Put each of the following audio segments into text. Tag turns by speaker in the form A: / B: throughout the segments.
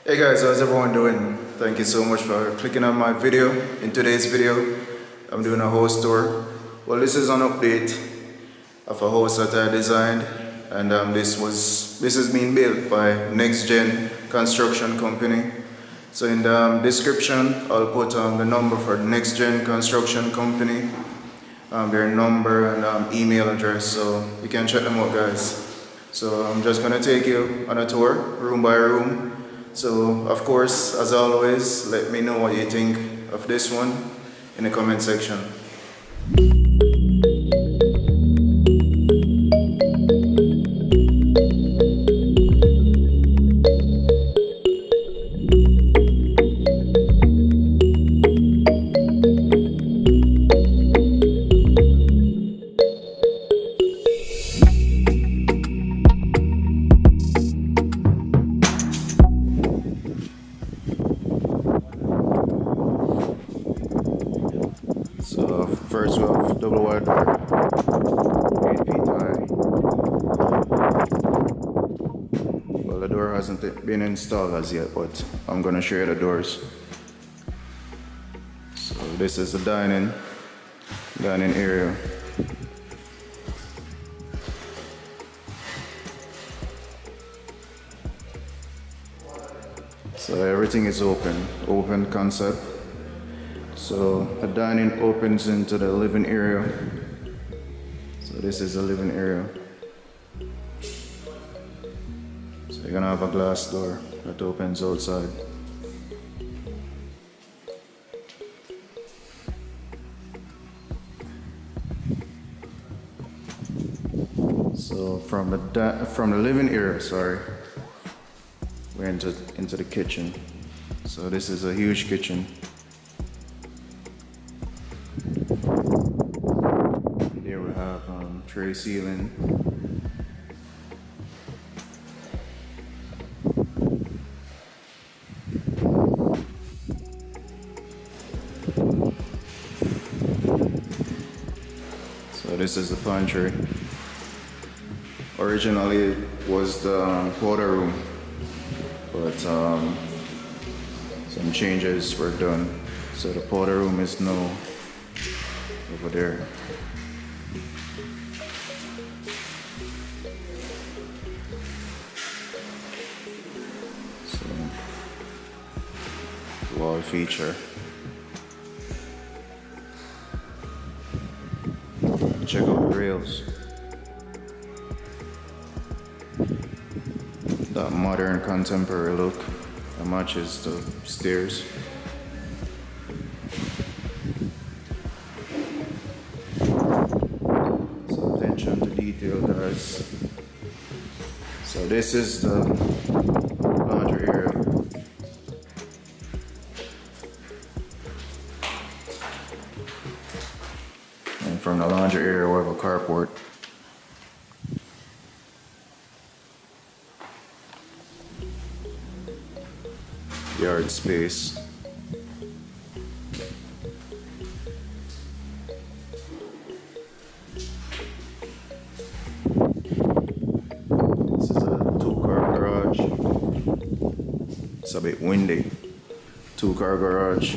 A: Hey guys, how's everyone doing? Thank you so much for clicking on my video. In today's video, I'm doing a house tour. Well, this is an update of a house that I designed, and this is being built by NexGen Construction Company. So in the description, I'll put the number for NexGen Construction Company, their number and email address, so you can check them out, guys. So I'm just gonna take you on a tour, room by room. So, of course, as always, let me know what you think of this one in the comment section. So first we have double wide door, 8 feet high. Well, the door hasn't been installed as yet, but I'm gonna show you the doors. So this is the dining area. So everything is open concept. So the dining opens into the living area. So this is the living area. So you're gonna have a glass door that opens outside. So from the living area, we're into the kitchen. So this is a huge kitchen. There we have tray ceiling. So this is the pantry. Originally it was the powder room, but some changes were done. So the powder room is now over there. So wall feature. Check out the rails. That modern contemporary look that matches the stairs. So attention to detail, guys. So this is the laundry area. And from the laundry area we have a carport. Yard space. This is a 2-car garage. It's a bit windy. 2-car garage.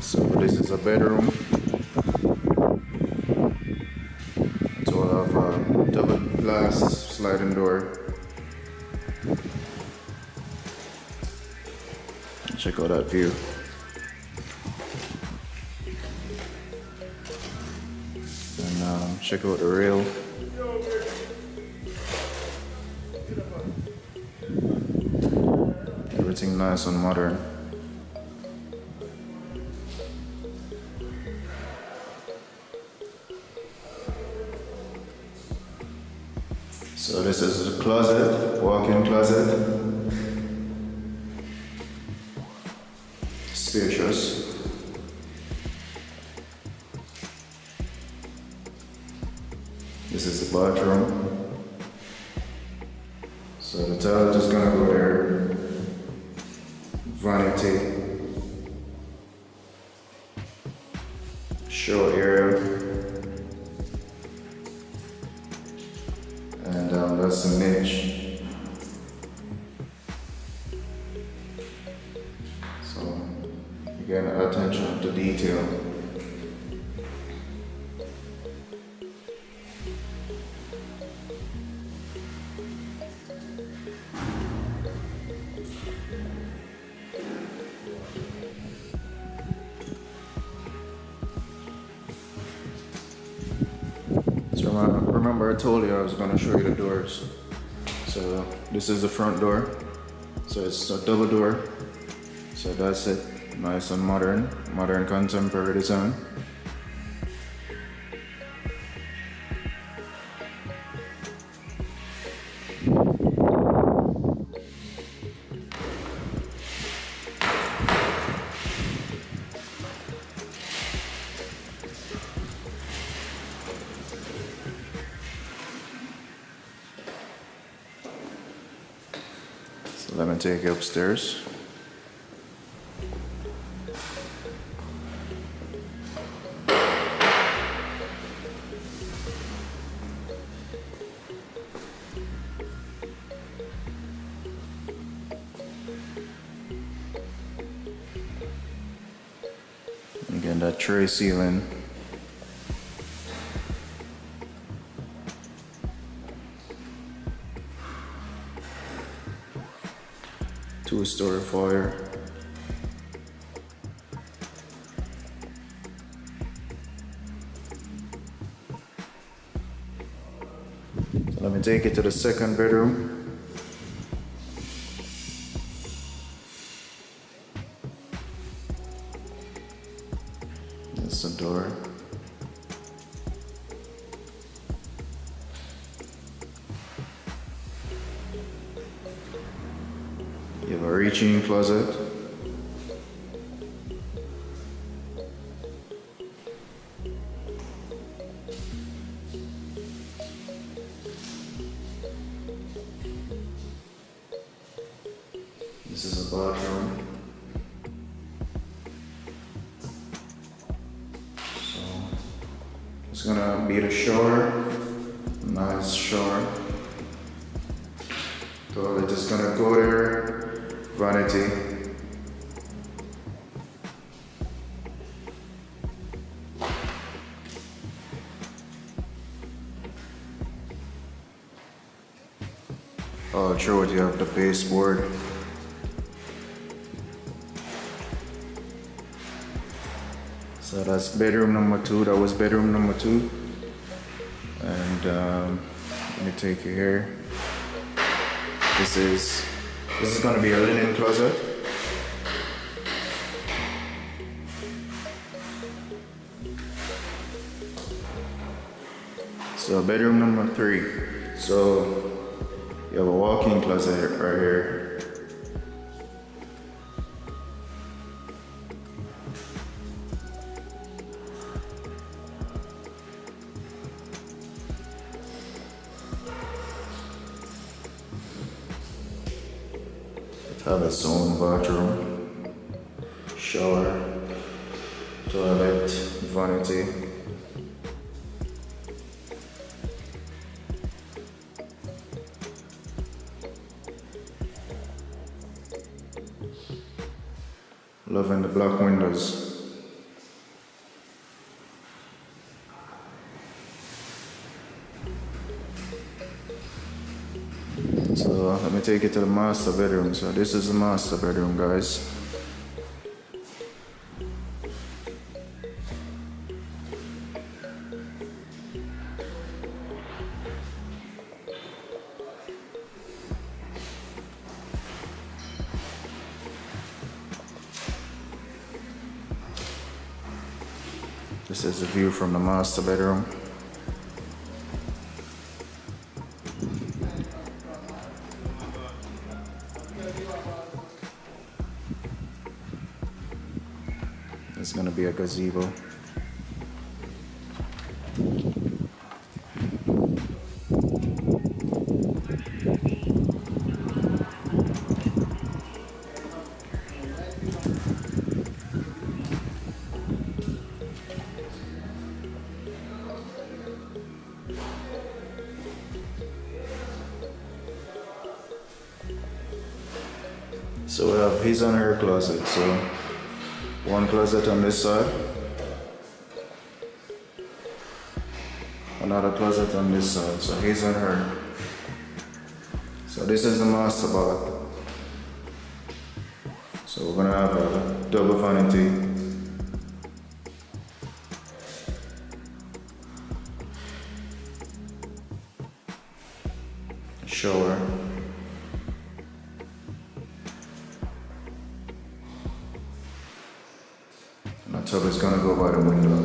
A: So this is a bedroom. So we'll have a double glass sliding door. Check out that view. And check out the rail. Everything nice and modern. So this is the closet, walk-in closet. Spacious. This is the bathroom. So the tile is just gonna go there. Vanity. Show area. And that's the niche. So again, attention to detail. So remember I told you I was going to show you the doors. So this is the front door. So it's a double door. So that's it. Nice and modern contemporary design. So let me take you upstairs. Again, that tray ceiling. Two-story foyer. So let me take you to the second bedroom. That's the door. You have a reaching closet. This is a bathroom. So it's gonna be the shower. Nice shower. Toilet is gonna go there. Vanity. I'll show you have the baseboard. So that's bedroom number 2. That was bedroom number 2. And let me take you here. This is gonna be a linen closet. So bedroom number 3. So you have a walk-in closet right here. Have its own bathroom, shower, toilet, vanity. Loving the black windows. So let me take you to the master bedroom. So this is the master bedroom, guys. This is the view from the master bedroom. It's gonna be a gazebo. So we have his and her closet. So one closet on this side, another closet on this side. So his and her. So this is the master bath. So we're gonna have a double vanity. Shower. And the tub is gonna go by the window.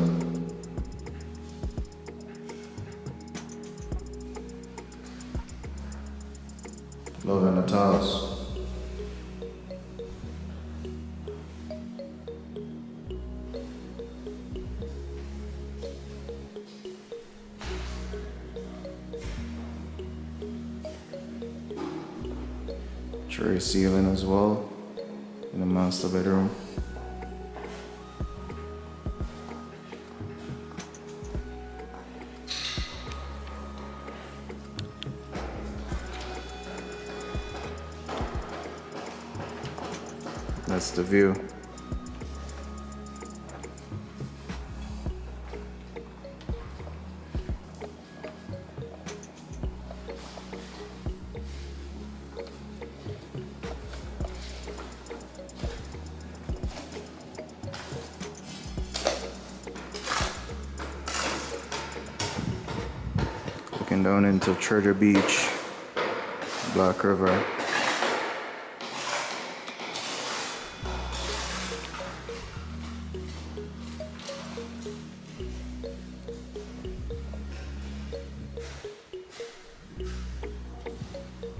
A: Loving the towels. Tray ceiling as well in the master bedroom. That's the view. Looking down into Treasure Beach, Black River.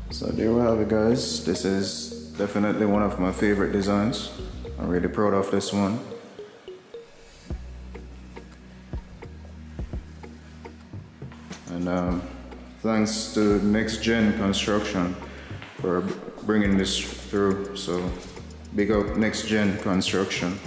A: So there we have it, guys. This is definitely one of my favorite designs. I'm really proud of this one. And thanks to NexGen Construction for bringing this through. So big up NexGen Construction.